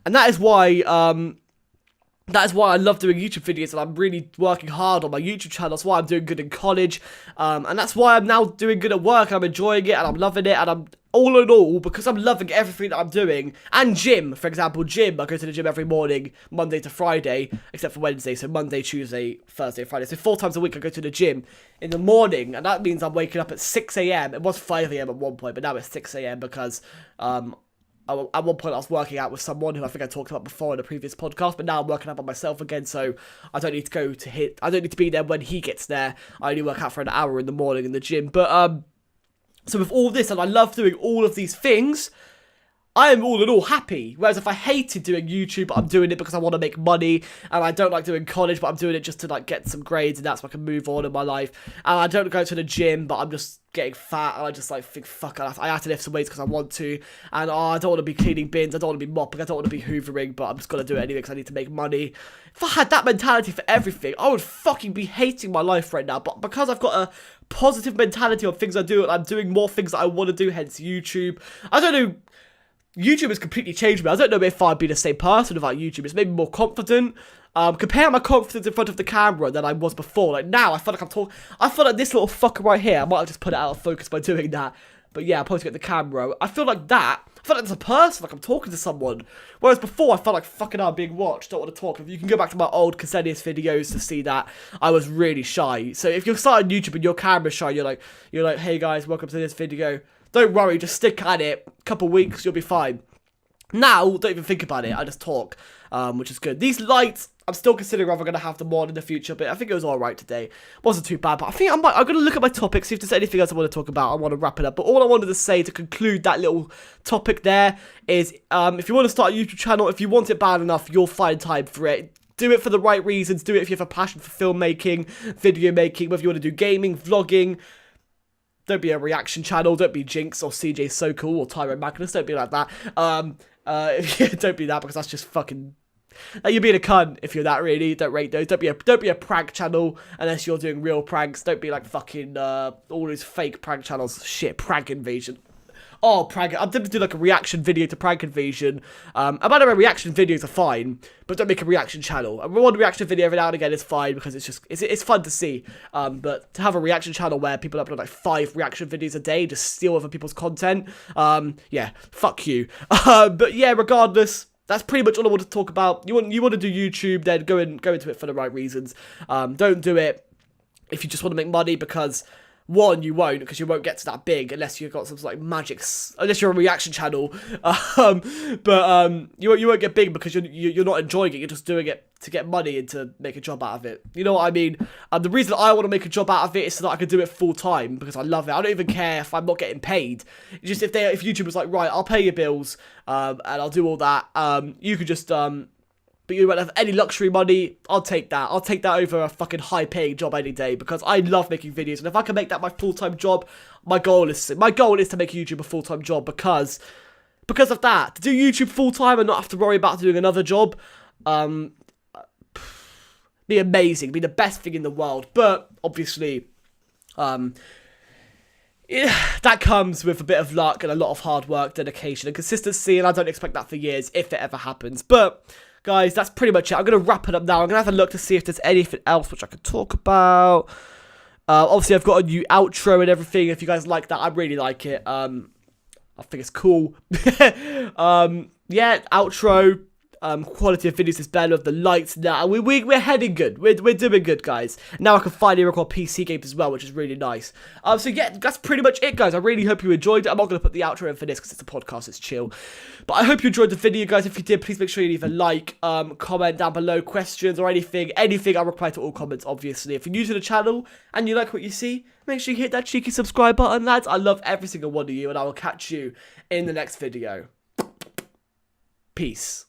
And that is why I love doing YouTube videos, and I'm really working hard on my YouTube channel. That's why I'm doing good in college, and that's why I'm now doing good at work, and I'm enjoying it, and I'm loving it, and I'm, all in all, because I'm loving everything that I'm doing, and gym, for example, gym, I go to the gym every morning, Monday to Friday, except for Wednesday, so Monday, Tuesday, Thursday, Friday, so 4 times a week I go to the gym in the morning, and that means I'm waking up at 6 a.m, it was 5 a.m. at one point, but now it's 6 a.m. because, at one point I was working out with someone who I think I talked about before in a previous podcast, but now I'm working out by myself again, so I don't need to be there when he gets there. I only work out for an hour in the morning in the gym. But so with all this, and I love doing all of these things, I am all in all happy. Whereas if I hated doing YouTube, but I'm doing it because I want to make money, and I don't like doing college, but I'm doing it just to like get some grades, and that's so I can move on in my life. And I don't go to the gym, but I'm just getting fat, and I just like think, fuck, I have to lift some weights because I want to. And I don't want to be cleaning bins, I don't want to be mopping, I don't want to be hoovering, but I'm just gonna do it anyway because I need to make money. If I had that mentality for everything, I would fucking be hating my life right now. But because I've got a positive mentality on things I do, and I'm doing more things that I want to do, hence YouTube. I don't know. YouTube has completely changed me. I don't know if I'd be the same person without YouTube. It's made me more confident. Compare my confidence in front of the camera than I was before. Like now, I feel like I feel like this little fucker right here. I might have just put it out of focus by doing that. But yeah, I'm pointing at the camera. I feel like that. I feel like there's a person, like I'm talking to someone. Whereas before, I felt like fucking I'm being watched. Don't want to talk. If you can go back to my old Kazalex videos to see that, I was really shy. So if you're starting YouTube and your camera's shy, you're like, hey guys, welcome to this video. Don't worry, just stick at it. Couple weeks, you'll be fine. Now, don't even think about it. I just talk, which is good. These lights, I'm still considering whether I'm going to have them on in the future, but I think it was alright today. Wasn't too bad, but I think I'm going to look at my topics, see if there's anything else I want to talk about. I want to wrap it up, but all I wanted to say to conclude that little topic there is, if you want to start a YouTube channel, if you want it bad enough, you'll find time for it. Do it for the right reasons. Do it if you have a passion for filmmaking, video making, whether you want to do gaming, vlogging. Don't be a reaction channel. Don't be Jinx or CJ So Cool or Tyro Magnus. Don't be like that. Don't be that because that's just fucking. You're being a cunt if you're that, really. Don't rate those. Don't be a prank channel unless you're doing real pranks. Don't be like fucking all those fake prank channels. Shit, prank invasion. oh, prank, I'm tempted to do like a reaction video to Prank Invasion. And by the way, reaction videos are fine, but don't make a reaction channel. And one reaction video every now and again is fine because it's fun to see. But to have a reaction channel where people upload like 5 reaction videos a day, just steal other people's content, yeah, fuck you. But yeah, regardless, that's pretty much all I want to talk about. You want to do YouTube, then go into it for the right reasons. Don't do it if you just want to make money, because one, you won't get to that big unless you've got some sort of like magic, unless you're a reaction channel. But you won't get big because you're not enjoying it. You're just doing it to get money and to make a job out of it. You know what I mean? The reason I want to make a job out of it is so that I can do it full time, because I love it. I don't even care if I'm not getting paid. It's just if YouTube was like, right, I'll pay your bills, and I'll do all that. You could just but you won't have any luxury money. I'll take that. I'll take that over a fucking high-paying job any day, because I love making videos, and if I can make that my full-time job, my goal is to make YouTube a full-time job, because of that. To do YouTube full-time and not have to worry about doing another job, be amazing, be the best thing in the world. But obviously, that comes with a bit of luck and a lot of hard work, dedication, and consistency, and I don't expect that for years if it ever happens. But guys, that's pretty much it. I'm going to wrap it up now. I'm going to have a look to see if there's anything else which I could talk about. Obviously, I've got a new outro and everything. If you guys like that, I really like it. I think it's cool. Yeah, outro. Quality of videos is better with the lights now. We're heading good. We're doing good, guys. Now I can finally record PC games as well, which is really nice. So yeah, that's pretty much it, guys. I really hope you enjoyed it. I'm not going to put the outro in for this because it's a podcast, it's chill. But I hope you enjoyed the video, guys. If you did, please make sure you leave a like, comment down below, questions or anything. I'll reply to all comments, obviously. If you're new to the channel and you like what you see, make sure you hit that cheeky subscribe button, lads. I love every single one of you, and I will catch you in the next video. Peace.